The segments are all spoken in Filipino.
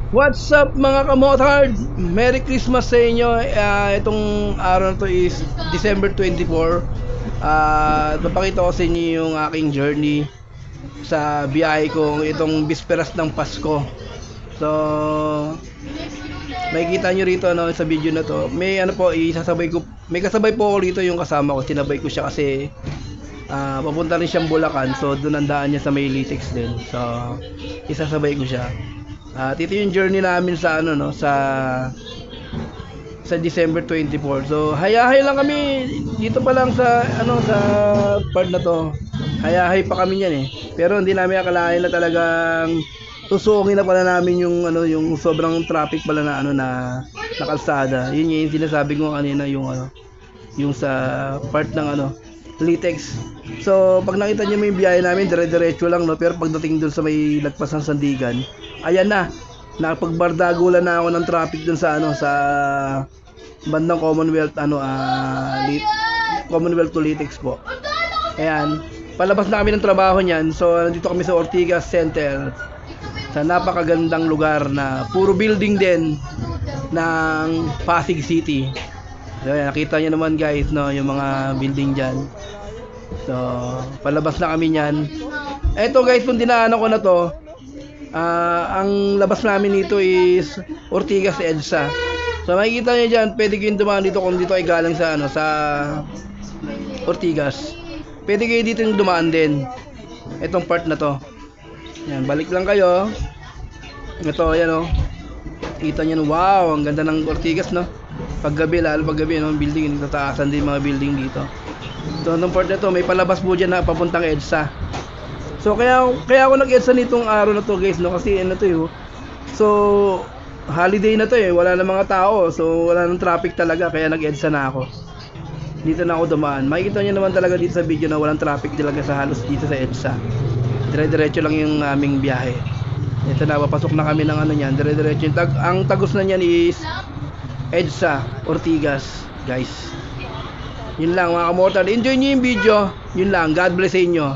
What's up mga kamotard? Merry Christmas sa inyo. Itong araw na to is December 24. Napakita ko sa inyo yung aking journey sa biyahe ko itong bisperas ng Pasko. So, makikita nyo rito sa video na to. May may kasabay po ako rito yung kasama ko. Sinabay ko siya kasi papunta rin siyang Bulacan. So, doon ang daan niya sa may Litex din. So, isasabay ko siya. Ito yung journey namin sa sa December 24. So hayahay lang kami dito pa lang sa sa part na to. Hayahay pa kami niyan eh. Pero hindi namin akalain na talagang tusungin na pala namin yung sobrang traffic pala na kalsada. Yun yung sinasabi ko kanina yung sa part ng Litex. So pag nakita niyo may biyahe namin dire-diretso lang pero pagdating doon sa may lagpas ng Sandigan, ayan na, nakapagbardagulan na ako ng traffic doon sa bandang Commonwealth Commonwealth to Litex po. Ayan, palabas na kami ng trabaho niyan. So nandito kami sa Ortigas Center, sa napakagandang lugar na puro building din ng Pasig City. So ayan, nakita niyo naman guys yung mga building diyan. So palabas na kami niyan. Eto guys, kung dinaanan ko na to, ang labas namin dito is Ortigas EDSA. So makikita niyo diyan, pwede kayong dumaan dito kung dito ay galing sa sa Ortigas. Pwede kayo dito yung dumaan din. Etong part na to. Yan, balik lang kayo. Ito, ayan Kita niyo, wow, ang ganda ng Ortigas Paggabi, lalo paggabi building, tataasan din mga building dito. So itong part na to, may palabas po dyan na papuntang EDSA. So kaya ako nag-EDSA nitong araw na to guys kasi So holiday na to wala na mga tao. So wala nang traffic talaga, kaya nag-EDSA na ako. Dito na ako dumaan. Makikita niyo naman talaga dito sa video na walang traffic talaga sa halos dito sa EDSA. Dire-diretso lang yung aming biyahe. Ito na, papasok na kami ng niyan, dire-diretso. Ang tagos na niyan is EDSA Ortigas, guys. Yun lang mga kamortal. Enjoy niyo yung video. Yun lang. God bless sa inyo.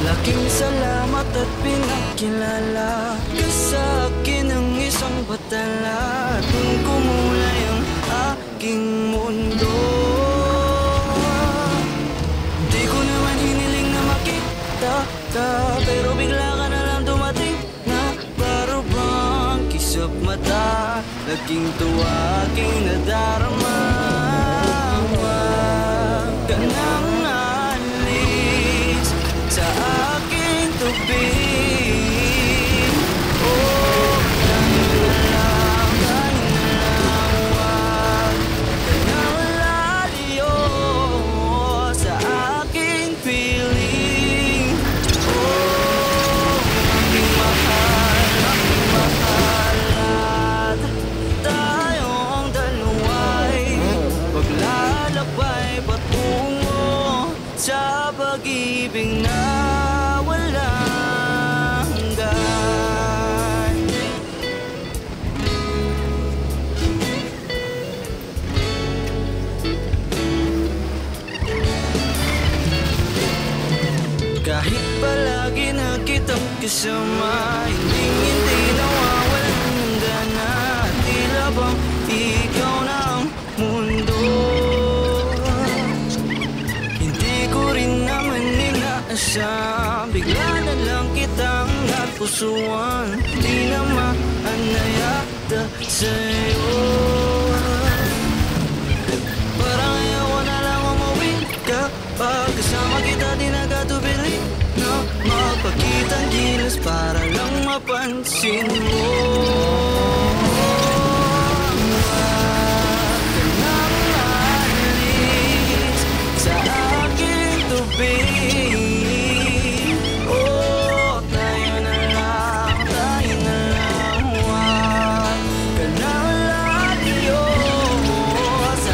Laking salamat at pinakilala ka sa akin ng isang batala. Doon kumulay ang aking mundo. Di ko naman hiniling na makita ka, pero bigla ka na lang dumating na para bang kisap mata. Laking tuwa aking nadarama. Huwag ka nang alis sa aking tubig. Oh, tayo na lang, wag ka nang lalayo sa aking piling. Oh, aking mahal at tayong dalawa'y paglalakbay patungo sa pag-ibig na walang hanggan. Kahit palagi na kitang kasama, hindi nawawalan ng gana. Tila bang ikaw na ang mundo. Hindi ko rin naman inaasam, bigla na lang kitang napusuan. Di naman nayakta sa'yo. Parang para lang mapansin mo. Huwag ka nang aalis sa aking tubig. Oh, tayo na lang, tayo na lang. Huwag ka nang lalayo sa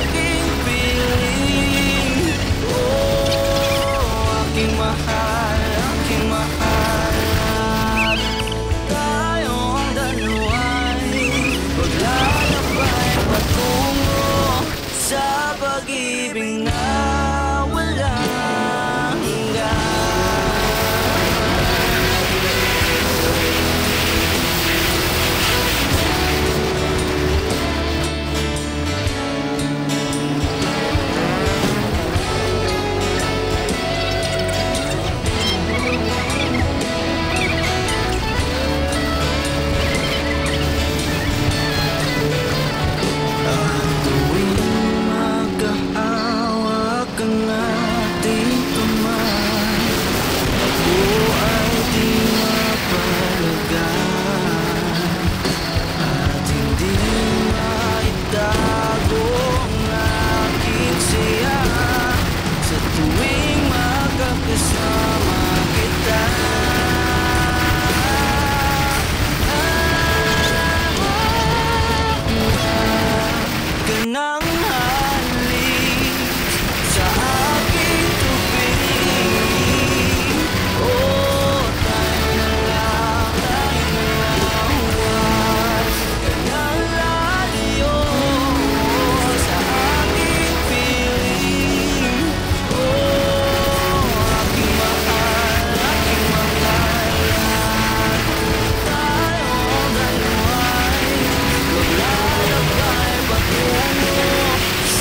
aking piling. Oh, aking mahal, aking mahal. Tayong dalawa'y maglalakbay patungo sa pag-ibig na walang hanggan. Tuwing magkahawak ang ating kamay, ako ay di mapalagan at hindi maitago ang aking saya sa tuwing magkakasama kita. Kanang halis sa aking tubig. Oh, tayo na lang, tayo na lang. Huwag ka nang lalayo sa aking piling. Oh, aking mahal, aking mahal. Tayong dalawa'y maglalakbay patungo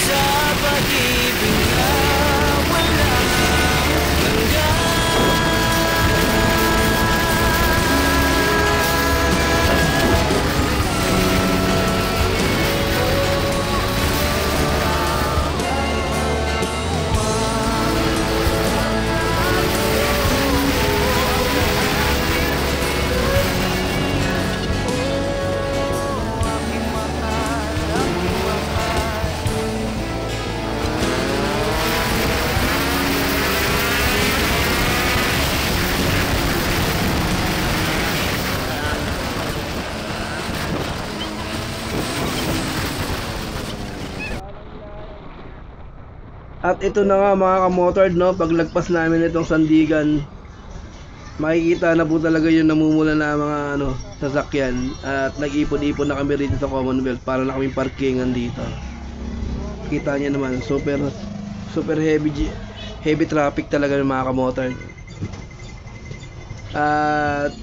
sa pag-ibig na walang At ito na nga mga kamotor, no, paglagpas namin itong sandigan, makikita na po talaga yung namumula na mga sasakyan, at nag-ipon-ipon na kami rito sa Commonwealth para na kaming parkingan dito. Kita niyo naman, super heavy traffic talaga ng mga kamotor. At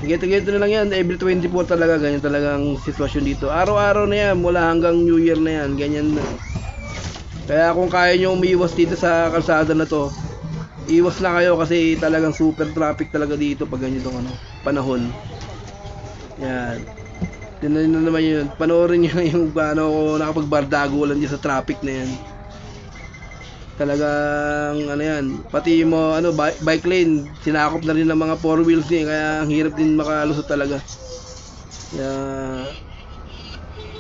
ganito na lang yan, every 24 talaga, ganyan talagang sitwasyon dito. Araw-araw na yan, mula hanggang New Year na yan, ganyan na. Kaya kung kaya nyo umiwas dito sa kalsada na to, iwas na kayo kasi talagang super traffic talaga dito pag ganitong panahon. Yan. Tingnan nyo naman yun. Panoorin nyo yung paano ako nakapagbardagulan dyan sa traffic na yan. Talagang yan. Pati mo bike lane, sinakop na rin ng mga 4 wheels niya, kaya ang hirap din makalusot talaga. Kaya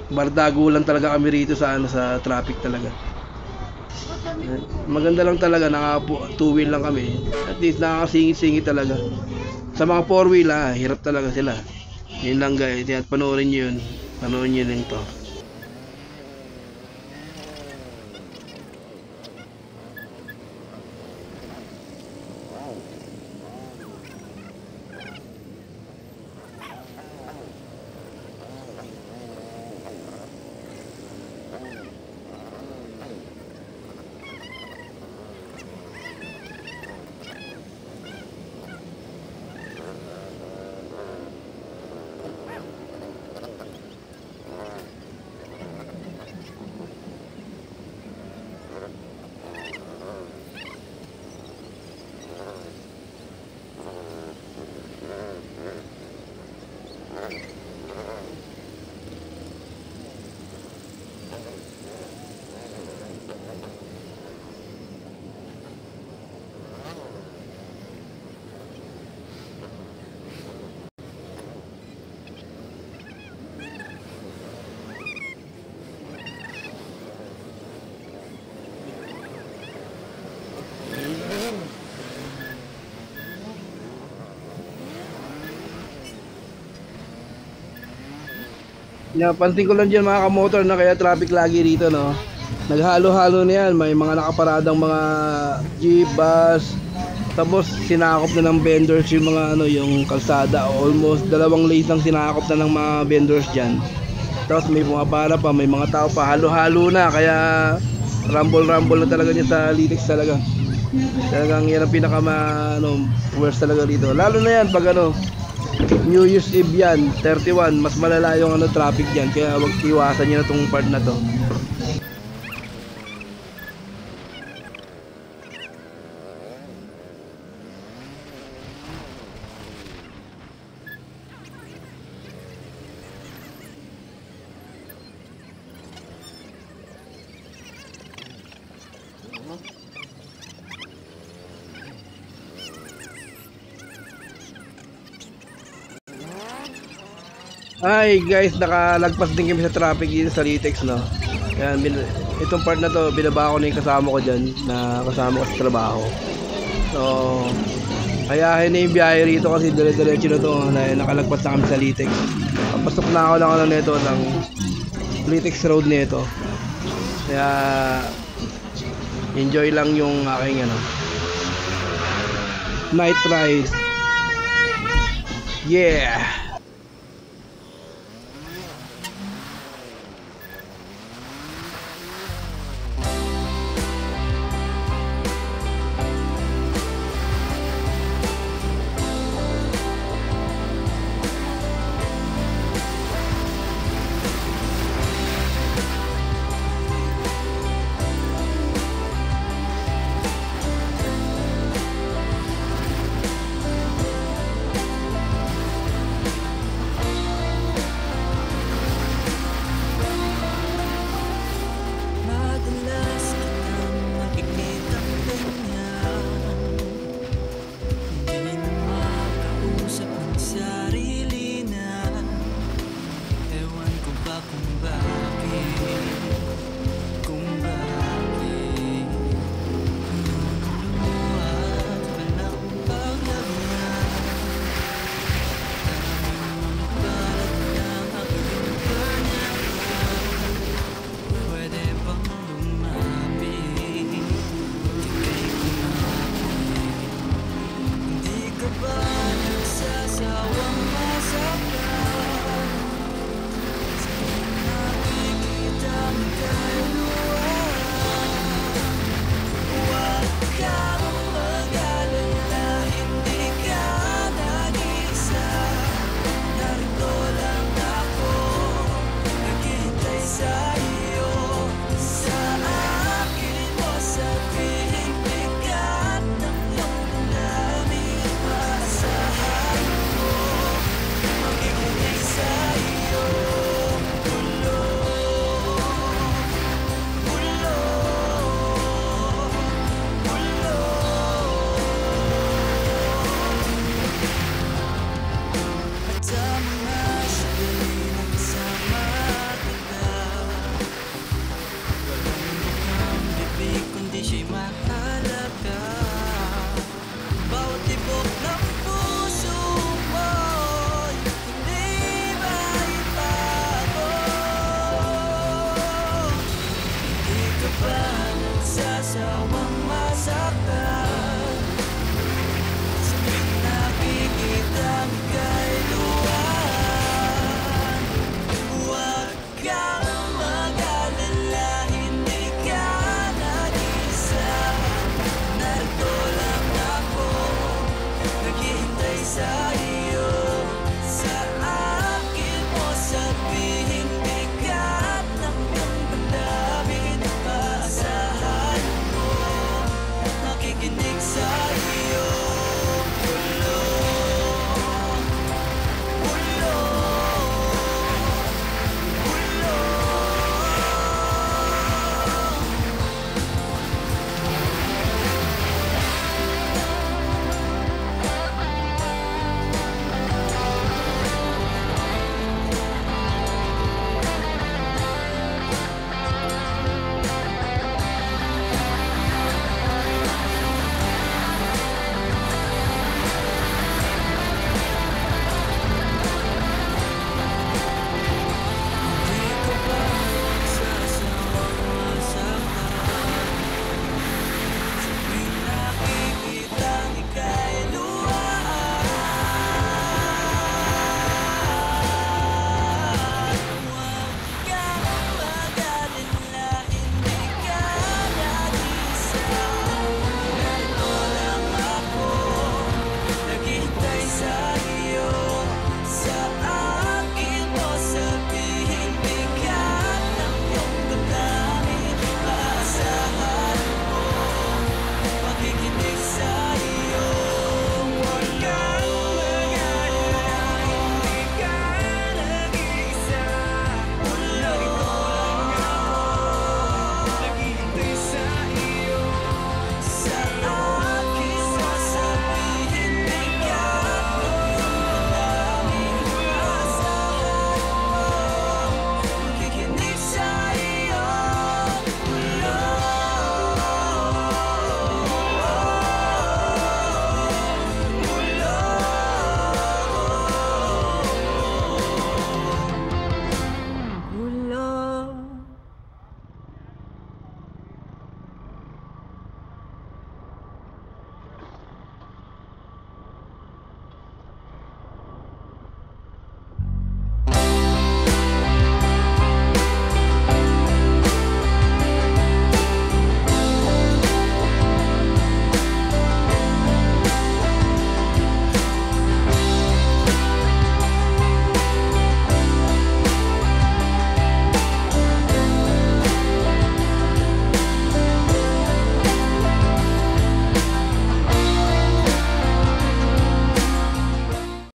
bardagulan talaga kami rito sa sa traffic talaga. Maganda lang talaga, naka 2 wheel lang kami. At least nakakasingit-singit talaga. Sa mga 4 wheel hirap talaga sila. Yun lang guys, at panoorin nyo yun. Panoorin nyo lang to. Napansin ko lang dyan mga kamotor na kaya traffic lagi rito, no? Naghalo-halo na yan. May mga nakaparadang mga jeep, bus. Tapos sinakop na ng vendors yung mga ano, yung kalsada. Almost 2 lanes lang sinakop na ng mga vendors dyan. Tapos may pumapara pa, may mga tao pa. Halo-halo na. Kaya rumble-rumble na talaga niya sa Litex talaga. Talagang yan ang pinaka worst talaga dito. Lalo na yan pag ano, New Year's Eve yan, 31, mas malala yung ano, traffic dyan. Kaya wag iwasan nyo na tong part na to. Hi guys, nakalagpas din kami sa traffic dito sa Litex, no? Yan, itong part na to, binaba ko na yung kasama ko dyan, na kasama ko sa trabaho. So, kayahin na yung biyahe rito kasi dire-diretso na to, na nakalagpas na kami sa Litex. Papasok na ako lang nito ng Litex Road nito. Kaya, enjoy lang yung aking ano, night ride. Yeah!